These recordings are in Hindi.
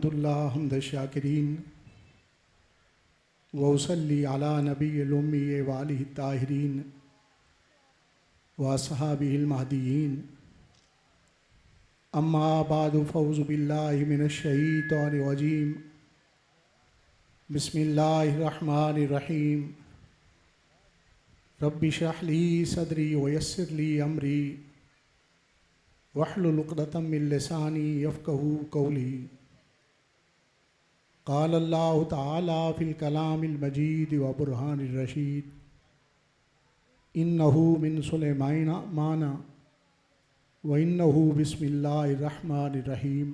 हमद शाकिरीन वसल्ली अला नबील उम्मी वालिहि ताहिरीन व अस्हाबिहिल महदीयीन अम्मा बाद फ़ऊज़ु बिल्लाहि मिनश शैतानिर रजीम बिस्मिल्लाहिर रहमानिर रहीम रब्बि इश्रह ली सदरी व यस्सिर ली अमरी वहलुल उक़दतम मिन लिसानी यफ़क़हू क़ौली। क़ाल अल्लाहु तआला फ़िल कलामिल मजीद व बुरहानिर रशीद इन्नहु मिन सुलैमान व इन्नहु बिस्मिल्लाहिर रहमानिर रहीम।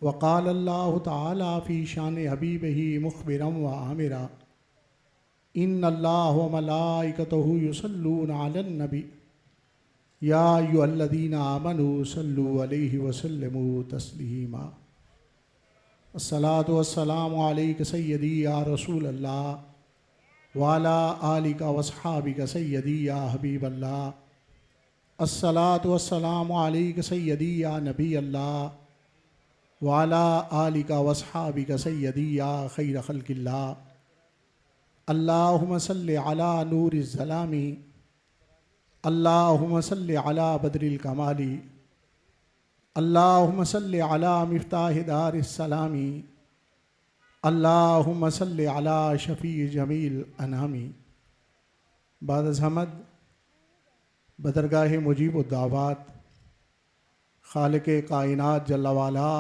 व क़ाल अल्लाहु तआला फ़ी शान हबीबिही मुख़बिरन व आमिरा इन्नल्लाह व मलाइकतहु युसल्लूना अलन नबी या अय्युहल्लज़ीना आमनू सल्लु अलैहि व सल्लिमू तस्लीमा। अस्सलातु वस्सलामु अलैका सय्यदी या रसूल अल्लाह व अला आलिका व अस्हाबिका सय्यदी या हबीब अल्लाह। अस्सलातु वस्सलामु अलैका सय्यदी या नबी अल्लाह व अला आलिका व अस्हाबिका सय्यदी या खैर खल्क़िल्लाह। अल्लाहुम्मा सल्लि अला नूरिज़ ज़लामी अल्लाहुम्मा सल्लि अला बद्रिल कमाली अल्लाहुम्मा सल्लि अला मिफ्ताहि दारिस सलामी अल्लाहुम्मा सल्लि अला शफ़ी जमील अनामी। बाद हमद बदरगाह मुजीब दावात खालिक कायनात जल्ला वाला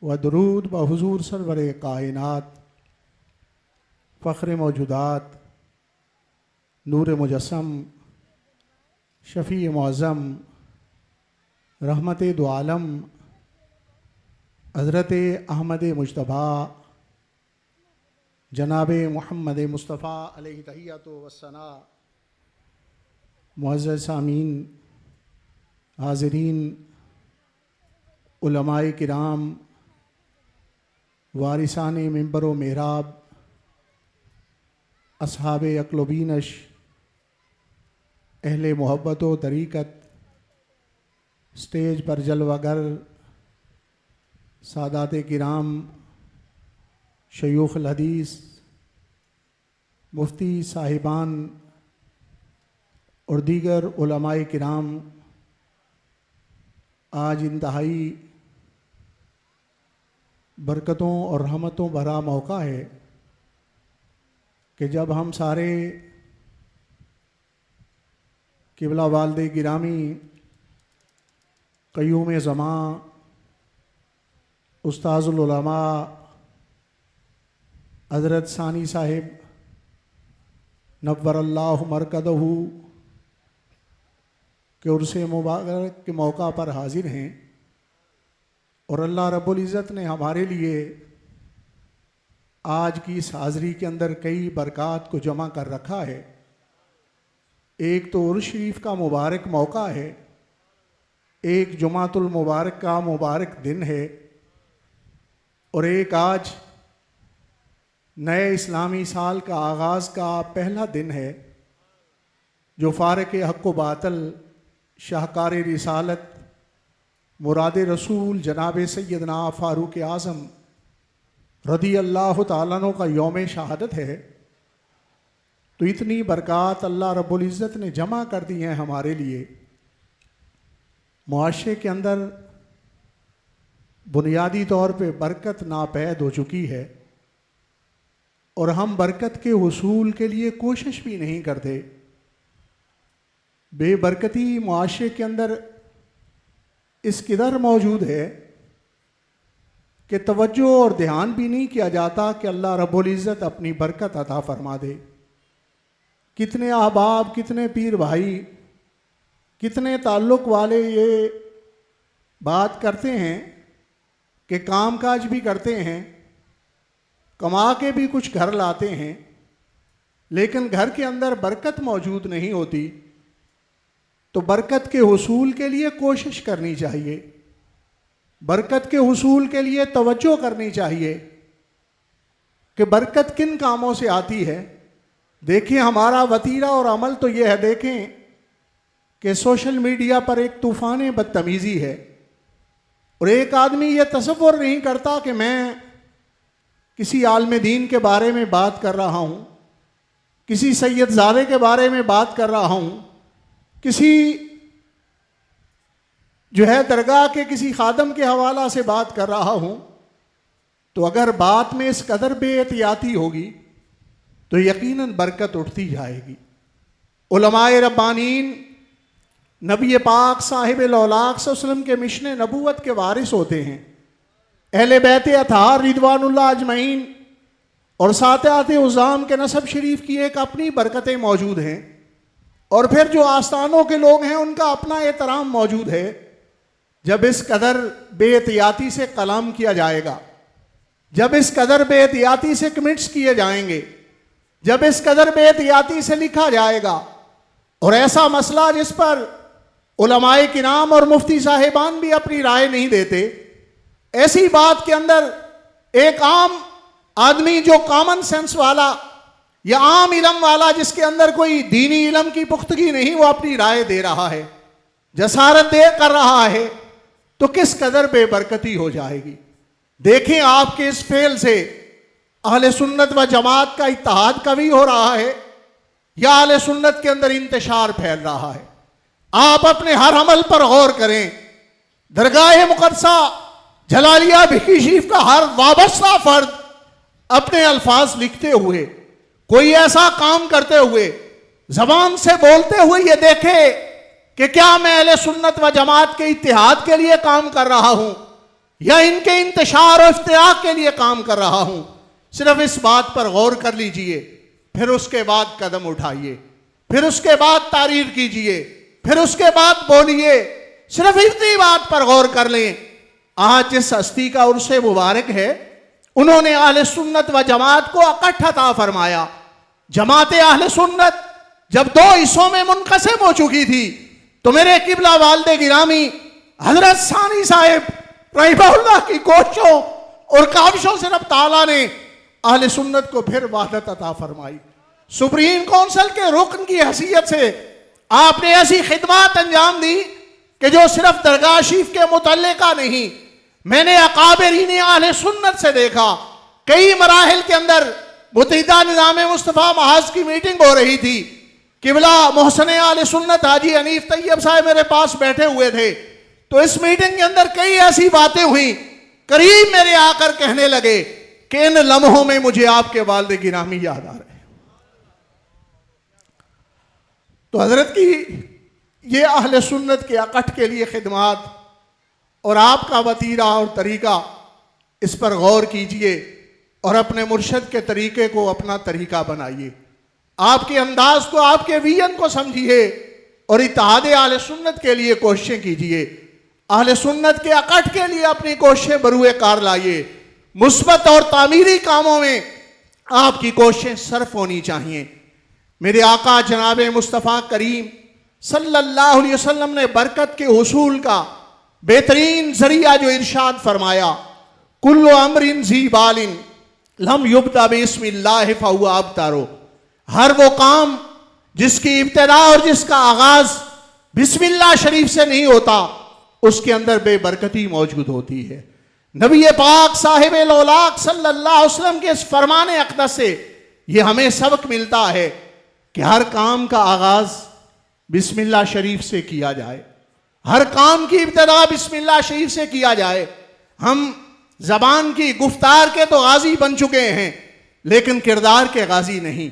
व दरूद ब हुज़ूर सरवर कायनात फ़ख्र मौजूदात नूर मुजस्सम शफ़ी मुअज़्ज़म रहमत दो आलम हज़रत अहमद मुज्तबा जनाब मुहम्मद मुस्तफ़ा अलैहि तहिय्यतु वस्सना। मुअज़्ज़ज़ सामीन हाज़िरीन उलमाए किराम वारिसान मिंबर व मेहराब अस्हाब अक़्ल-ओ-बीनश अहले मोहब्बत व तरीक़त स्टेज पर जलवागर सादात किराम शयूख़ हदीस मुफ्ती साहिबान और दीगर उलमाए किराम, आज इंतहाई बरकतों और रहमतों भरा मौका है कि जब हम सारे क़िबला वालिद गिरामी क़य्यूम ज़मां उस्ताज़ुल उलमा हज़रत सानी साहिब नव्वरल्लाहु मरकदहू के उर्स मुबारक के मौका पर हाज़िर हैं और अल्लाह रब्बुल इज़्ज़त ने हमारे लिए आज की इस हाज़िरी के अंदर कई बरक़ात को जमा कर रखा है। एक तो उर्स शरीफ का मुबारक मौका है, एक जुमातुल मुबारक का मुबारक दिन है और एक आज नए इस्लामी साल का आगाज़ का पहला दिन है जो फ़ारिक़ हक़ व बातिल शाहकार रिसालत मुराद रसूल जनाब सैयदना फ़ारूक़ आज़म रदी अल्लाह तआला अन्हु का यौम शहादत है। तो इतनी बरक़ात अल्लाह रब्बुल इज़्ज़त ने जमा कर दी हैं हमारे लिए। मुआशरे के अंदर बुनियादी तौर पे बरकत नापैद हो चुकी है और हम बरकत के हुसूल के लिए कोशिश भी नहीं करते। बेबरकती मुआशरे के अंदर इस किधर मौजूद है कि तवज्जो और ध्यान भी नहीं किया जाता कि अल्लाह रब्बुल इज़्ज़त अपनी बरकत अता फरमा दे। कितने अहबाब, कितने पीर भाई, कितने ताल्लुक़ वाले ये बात करते हैं कि काम काज भी करते हैं, कमा के भी कुछ घर लाते हैं, लेकिन घर के अंदर बरकत मौजूद नहीं होती। तो बरकत के हुसूल के लिए कोशिश करनी चाहिए, बरकत के हुसूल के लिए तवज्जो करनी चाहिए कि बरकत किन कामों से आती है। देखिए हमारा वतीरा और अमल तो यह है, देखें कि सोशल मीडिया पर एक तूफ़ान बदतमीज़ी है और एक आदमी ये तसव्वुर नहीं करता कि मैं किसी आलिम दीन के बारे में बात कर रहा हूँ, किसी सैयदजादे के बारे में बात कर रहा हूँ, किसी जो है दरगाह के किसी खादम के हवाला से बात कर रहा हूँ, तो अगर बात में इस कदर बेएहतियाती होगी तो यकीनन बरकत उठती जाएगी। उलमाए रब्बानीन नबी पाक साहिब लौलाक सल्लल्लाहु के मिशन नबूवत के वारिस होते हैं। अहले बैत अताहार रिदवानुल्लाह अजमईन और सातआत उज़ाम के नसब शरीफ की एक अपनी बरकतें मौजूद हैं, और फिर जो आस्थानों के लोग हैं उनका अपना एहतराम मौजूद है। जब इस कदर बेएहतियाती से कलाम किया जाएगा, जब इस कदर बेएहतियाती से कमेंट्स किए जाएंगे, जब इस कदर बेएहतियाती से लिखा जाएगा, और ऐसा मसला जिस पर उलमाए किराम और मुफ्ती साहिबान भी अपनी राय नहीं देते, ऐसी बात के अंदर एक आम आदमी जो कॉमन सेंस वाला या आम इलम वाला, जिसके अंदर कोई दीनी इलम की पुख्तगी नहीं, वो अपनी राय दे रहा है, जसारत दे कर रहा है, तो किस कदर बेबरकती हो जाएगी। देखें आपके इस फेल से अहले सुन्नत व जमात का इत्तेहाद कवी हो रहा है या अहले सुन्नत के अंदर इंतशार फैल रहा है। आप अपने हर अमल पर गौर करें। दरगाह मुक़द्दसा जलालिया भिकी शरीफ का हर वाबस्ता फर्द अपने अल्फाज लिखते हुए, कोई ऐसा काम करते हुए, जबान से बोलते हुए ये देखे कि क्या मैं अहले सुन्नत व जमात के इत्तेहाद के लिए काम कर रहा हूं या इनके इंतशार और इफ्तिराक के लिए काम कर रहा हूं। सिर्फ इस बात पर गौर कर लीजिए, फिर उसके बाद कदम उठाइए, फिर उसके बाद तारीर कीजिए, फिर उसके बाद बोलिए। सिर्फ इतनी बात पर गौर कर लें। आज जिस हस्ती का उर्से मुबारक है, उन्होंने अहले सुन्नत व जमात को इकट्ठा अता फरमाया। जमात अहले सुन्नत जब दो हिस्सों में मुनक़सिम हो चुकी थी, तो मेरे किबला वालिद गिरामी हजरत सानी साहिब रहमहुल्लाह की कोशिशों और काविशों से रब ताला ने अहले सुन्नत को फिर वहदत अता फरमाई। सुप्रीम काउंसिल के रुकन की हैसियत से आपने ऐसी खिदमत अंजाम दी कि जो सिर्फ दरगाह शरीफ के मुतल्लिका नहीं, मैंने अकाबिरीन अहले सुन्नत से देखा। कई मराहिल के अंदर मुत्तहिदा निज़ाम मुस्तफ़ा महाज की मीटिंग हो रही थी। किबला मोहसिन अहले सुन्नत हाजी हनीफ तैयब साहब मेरे पास बैठे हुए थे, तो इस मीटिंग के अंदर कई ऐसी बातें हुई, करीब मेरे आकर कहने लगे कि इन लम्हों में मुझे आपके वालिद गिरामी याद आ रहे हैं। तो हजरत की ये अहले सुन्नत के अकट के लिए खिदमत और आपका वतीरा और तरीका, इस पर गौर कीजिए और अपने मुर्शद के तरीके को अपना तरीका बनाइए। आपके अंदाज को, आपके विजन को समझिए और इत्तेहाद अहले सुन्नत के लिए कोशिशें कीजिए। अहले सुन्नत के अकट के लिए अपनी कोशिशें बरूए कार लाइए। मुस्बत और तामीरी कामों में आपकी कोशिशें सर्फ होनी चाहिए। मेरे आका जनाब मुस्तफ़ा करीम सल्लल्लाहु अलैहि वसल्लम ने बरकत के हुसूल का बेहतरीन जरिया जो इरशाद फरमाया, कुल्लु अमरिन ज़ी बालिन लम युब्दा बिस्मिल्लाह फहुवा अब्तारो। हर वो काम जिसकी इब्तिदा और जिसका आगाज बिस्मिल्लाह शरीफ से नहीं होता, उसके अंदर बेबरकती मौजूद होती है। नबी पाक साहिब लौलाक सल्लल्लाहु अलैहि वसल्लम के इस फरमाने अक़दस से यह हमें सबक मिलता है कि हर काम का आगाज बिस्मिल्लाह शरीफ से किया जाए, हर काम की इब्तिदा बिस्मिल्लाह शरीफ से किया जाए। हम जबान की गुफ्तार के तो गाजी बन चुके हैं, लेकिन किरदार के गाजी नहीं।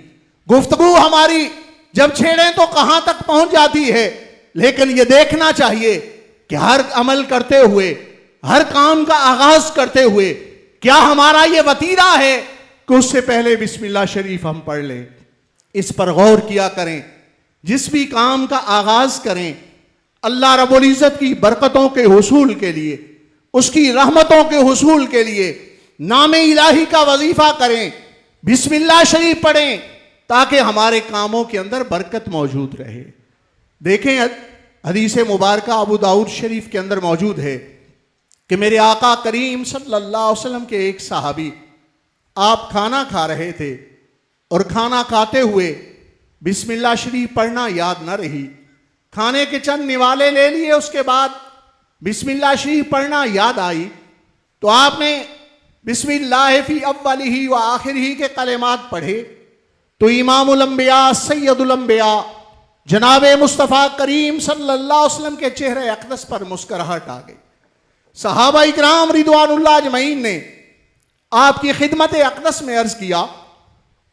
गुफ्तगू हमारी जब छेड़ें तो कहां तक पहुंच जाती है, लेकिन यह देखना चाहिए कि हर अमल करते हुए, हर काम का आगाज करते हुए, क्या हमारा यह वतीरा है कि उससे पहले बिस्मिल्लाह शरीफ हम पढ़ लें। इस पर गौर किया करें। जिस भी काम का आगाज करें, अल्लाह रब्बुल इज़्ज़त की बरकतों के हुसूल के लिए, उसकी रहमतों के हुसूल के लिए नामे इलाही का वजीफा करें, बिस्मिल्लाह शरीफ पढ़ें, ताकि हमारे कामों के अंदर बरकत मौजूद रहे। देखें, हदीस मुबारक अबू दाऊद शरीफ के अंदर मौजूद है कि मेरे आका करीम सल्लल्लाहु अलैहि वसल्लम के एक सहाबी, आप खाना खा रहे थे और खाना खाते हुए बिस्मिल्लाह शरीफ पढ़ना याद न रही। खाने के चंद निवाले ले लिए, उसके बाद बिस्मिल्लाह शरीफ पढ़ना याद आई तो आपने बिस्मिल्लाह फी अव्वलिही व आखिरिही के कलिमात पढ़े तो इमामुल अंबिया सैयदुल अंबिया जनाब मुस्तफ़ा करीम सल्लल्लाहु अलैहि वसल्लम के चेहरे अक़दस पर मुस्कुराहट आ गई। सहाबा इकराम रिदवानुल्लाह अजमईन ने आपकी खिदमत अक़दस में अर्ज किया,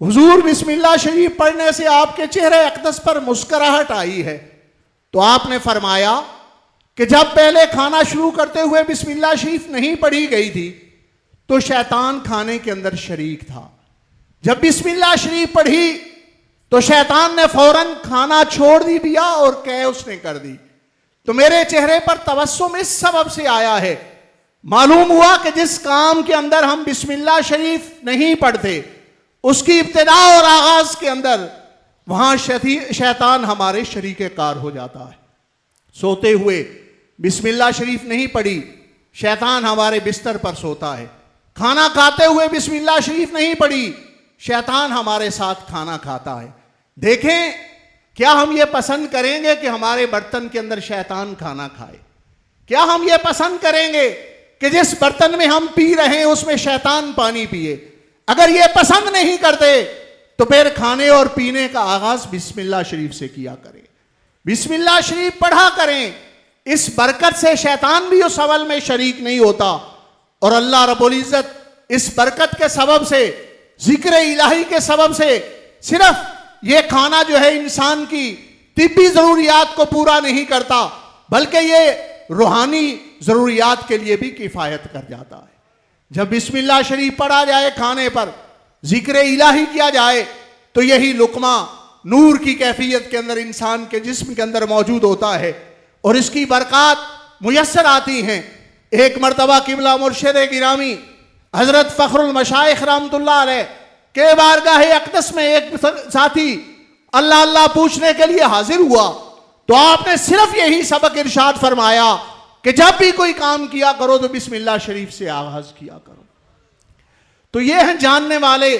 हुजूर बिस्मिल्लाह शरीफ पढ़ने से आपके चेहरे अक़दस पर मुस्कुराहट आई है। तो आपने फरमाया कि जब पहले खाना शुरू करते हुए बिस्मिल्लाह शरीफ नहीं पढ़ी गई थी तो शैतान खाने के अंदर शरीक था। जब बिस्मिल्लाह शरीफ पढ़ी तो शैतान ने फौरन खाना छोड़ दिया और कै उसने कर दी। तो मेरे चेहरे पर तबस्सुम इस सबब से आया है, मालूम हुआ कि जिस काम के अंदर हम बिस्मिल्लाह शरीफ नहीं पढ़ते उसकी इब्तिदा और आगाज के अंदर वहां शैतान हमारे शरीके कार हो जाता है। सोते हुए बिस्मिल्लाह शरीफ नहीं पढ़ी, शैतान हमारे बिस्तर पर सोता है। खाना खाते हुए बिस्मिल्लाह शरीफ नहीं पढ़ी, शैतान हमारे साथ खाना खाता है। देखें, क्या हम ये पसंद करेंगे कि हमारे बर्तन के अंदर शैतान खाना खाए? क्या हम ये पसंद करेंगे कि जिस बर्तन में हम पी रहे हैं उसमें शैतान पानी पिए? अगर ये पसंद नहीं करते तो फिर खाने और पीने का आगाज बिस्मिल्लाह शरीफ से किया करें, बिस्मिल्लाह शरीफ पढ़ा करें। इस बरकत से शैतान भी उस अमल में शरीक नहीं होता और अल्लाह रब्बुल इज्जत इस बरकत के सबब से, जिक्र इलाही के सबब से सिर्फ ये खाना जो है इंसान की तिब्बी जरूरियात को पूरा नहीं करता बल्कि ये रूहानी जरूरियात के लिए भी किफायत कर जाता है। जब बिस्मिल्लाह शरीफ पढ़ा जाए, खाने पर जिक्र इलाही किया जाए तो यही लुकमा नूर की कैफियत के अंदर इंसान के जिस्म के अंदर मौजूद होता है और इसकी बरक़ात मुयस्सर आती हैं। एक मरतबा किबला मुर्शिद गिरामी हजरत फ़ख्रुल मशाइख रहमतुल्लाह अलैह के बारगाह अक़दस में एक साथी अल्लाह अल्लाह पूछने के लिए हाजिर हुआ तो आपने सिर्फ यही सबक इरशाद फरमाया कि जब भी कोई काम किया करो तो बिस्मिल्लाह शरीफ से आगाज किया करो। तो ये हैं जानने वाले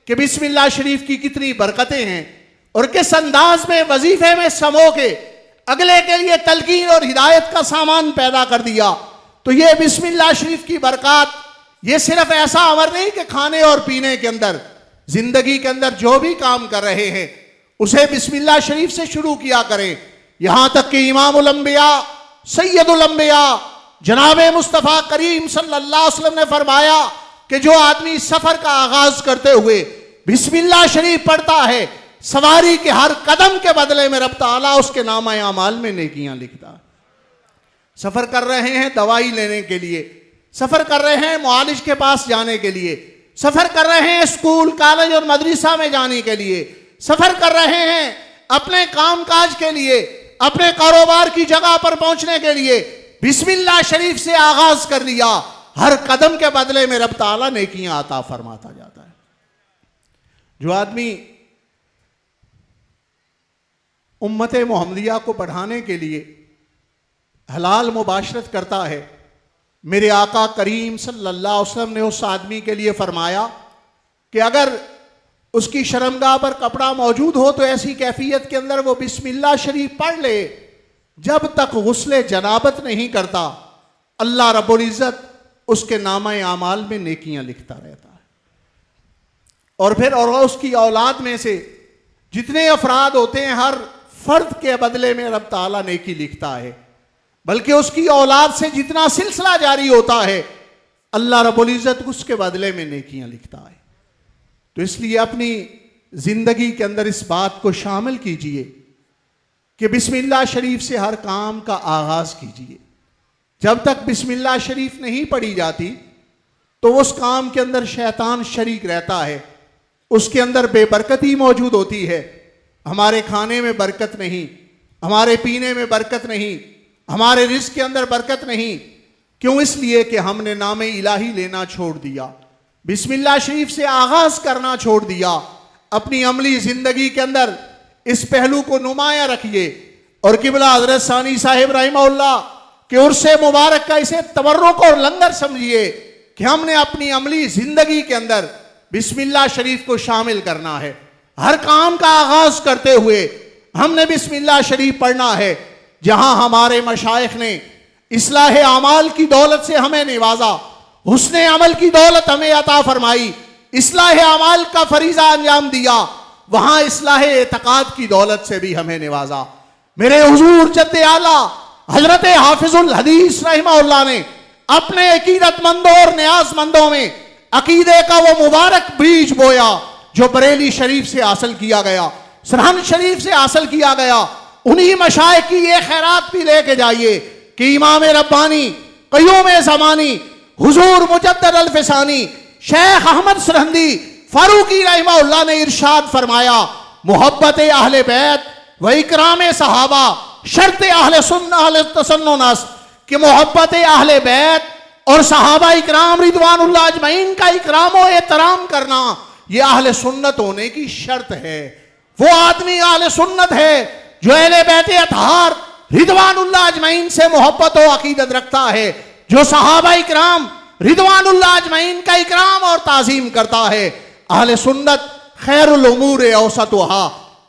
कि बिस्मिल्लाह शरीफ की कितनी बरकतें हैं और किस अंदाज में वजीफे में समो के अगले के लिए तलकीन और हिदायत का सामान पैदा कर दिया। तो ये बिस्मिल्लाह शरीफ की बरकत, ये सिर्फ ऐसा अमर नहीं कि खाने और पीने के अंदर, जिंदगी के अंदर जो भी काम कर रहे हैं उसे बिस्मिल्लाह शरीफ से शुरू किया करें। यहां तक कि इमामुल अंबिया सैयदुल अंबिया जनाब मुस्तफ़ा करीम सल्लल्लाहु अलैहि वसल्लम ने फरमाया कि जो आदमी सफर का आगाज करते हुए बिस्मिल्लाह शरीफ पढ़ता है, सवारी के हर कदम के बदले में रब ताला उसके नामा अमाल में नेकियां लिखता है। सफर कर रहे हैं दवाई लेने के लिए, सफर कर रहे हैं मुआलिज के पास जाने के लिए, सफर कर रहे हैं स्कूल कॉलेज और मदरसा में जाने के लिए, सफर कर रहे हैं अपने कामकाज के लिए, अपने कारोबार की जगह पर पहुंचने के लिए, बिस्मिल्लाह शरीफ से आगाज कर लिया, हर कदम के बदले में रब ताला नेकियां अता फरमाता जाता है। जो आदमी उम्मत मोहम्मदिया को बढ़ाने के लिए हलाल मुबाशरत करता है, मेरे आका करीम सल्लल्लाहु अलैहि वसल्लम ने उस आदमी के लिए फरमाया कि अगर उसकी शर्मगाह पर कपड़ा मौजूद हो तो ऐसी कैफियत के अंदर वो बिस्मिल्लाह शरीफ पढ़ ले, जब तक गुस्ले जनाबत नहीं करता अल्लाह रब्बुल इज्जत उसके नामा आमाल में नेकियां लिखता रहता है। और फिर और उसकी औलाद में से जितने अफराद होते हैं हर फर्द के बदले में रब ताला नेकी लिखता है, बल्कि उसकी औलाद से जितना सिलसिला जारी होता है अल्लाह रब्बुल इज्जत उसके बदले में नेकियां लिखता है। तो इसलिए अपनी जिंदगी के अंदर इस बात को शामिल कीजिए कि बिस्मिल्लाह शरीफ से हर काम का आगाज कीजिए। जब तक बिस्मिल्लाह शरीफ नहीं पढ़ी जाती तो उस काम के अंदर शैतान शरीक रहता है, उसके अंदर बेबरकती मौजूद होती है। हमारे खाने में बरकत नहीं, हमारे पीने में बरकत नहीं, हमारे रिज़्क़ के अंदर बरकत नहीं। क्यों? इसलिए कि हमने नामे इलाही लेना छोड़ दिया, बिस्मिल्लाह शरीफ से आगाज करना छोड़ दिया। अपनी अमली जिंदगी के अंदर इस पहलू को नुमाया रखिए और किबला हजरत सानी साहिब रहमहुल्लाह के उर्से मुबारक का इसे तबर्रुक और लंगर समझिए कि हमने अपनी अमली जिंदगी के अंदर बिस्मिल्लाह शरीफ को शामिल करना है। हर काम का आगाज करते हुए हमने बिस्मिल्लाह शरीफ पढ़ना है। जहां हमारे मशाइख ने इस्लाह अमाल की दौलत से हमें निवाजा, हुस्ने अमल की दौलत हमें अता फरमाई, इस्लाह अमाल का फरीजा अंजाम दिया, वहां इस्लाह एतकाद की दौलत से भी हमें निवाजा। मेरे हुजूर जद्दे आला हजरत हाफिजुल हदीस रहमहुल्लाह ने अपने अकीदतमंदों और न्याजमंदों में अकीदे का वो मुबारक बीज बोया जो बरेली शरीफ से हासिल किया गया, सरहन शरीफ से हासिल किया गया। उन्हीं मशाइख की ये खैरात भी लेके जाइए कि इमाम रब्बानी क़य्यूम ज़मानी हुजूर मुजद्दद अल-फ़िसानी शेख अहमद सरहंदी फारूकी रहमहुल्लाह ने इरशाद फरमाया, मोहब्बत अहले बैत व इकराम सहाबा शर्त अहले सुन्नह तसन्नुनस, कि मोहब्बत अहले बैत और सहाबा इकराम रिदवानुल्लाह अजमईन का इकराम और एहतराम करना यह अहले सुन्नत होने की शर्त है। वो आदमी अहले सुन्नत है जो अहले बैत अतहार रिदवानुल्लाह अजमईन से मोहब्बत और अकीदत रखता है, जो सहाबा इकराम रिदवानुल्लाह अजमईन का इकराम और ताजीम करता है। अहले सुन्नत खैरुल उमूर औसतुहा,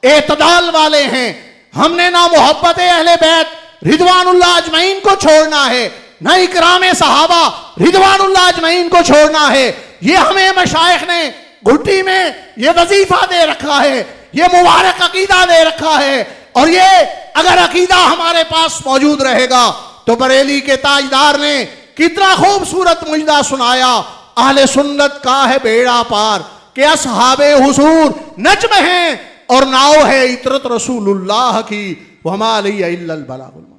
एतदाल वाले हैं। हमने ना मोहब्बत अहले बैत रिदवानुल्लाह अजमईन को छोड़ना है, ना इकराम सहाबा रिदवानुल्लाह अजमईन को छोड़ना है। ये हमें मशाइख ने घुट्टी में ये वजीफा दे रखा है, ये मुबारक अकीदा दे रखा है। और ये अगर अकीदा हमारे पास मौजूद रहेगा तो बरेली के ताजदार ने कितना खूबसूरत मुजदा सुनाया, अहले सुन्नत का है बेड़ा पार, कि असहाबे हुजूर नज्म हैं और नाव है इतरत रसूलुल्लाह की, वमा अलैहि इल्लल बलागुल।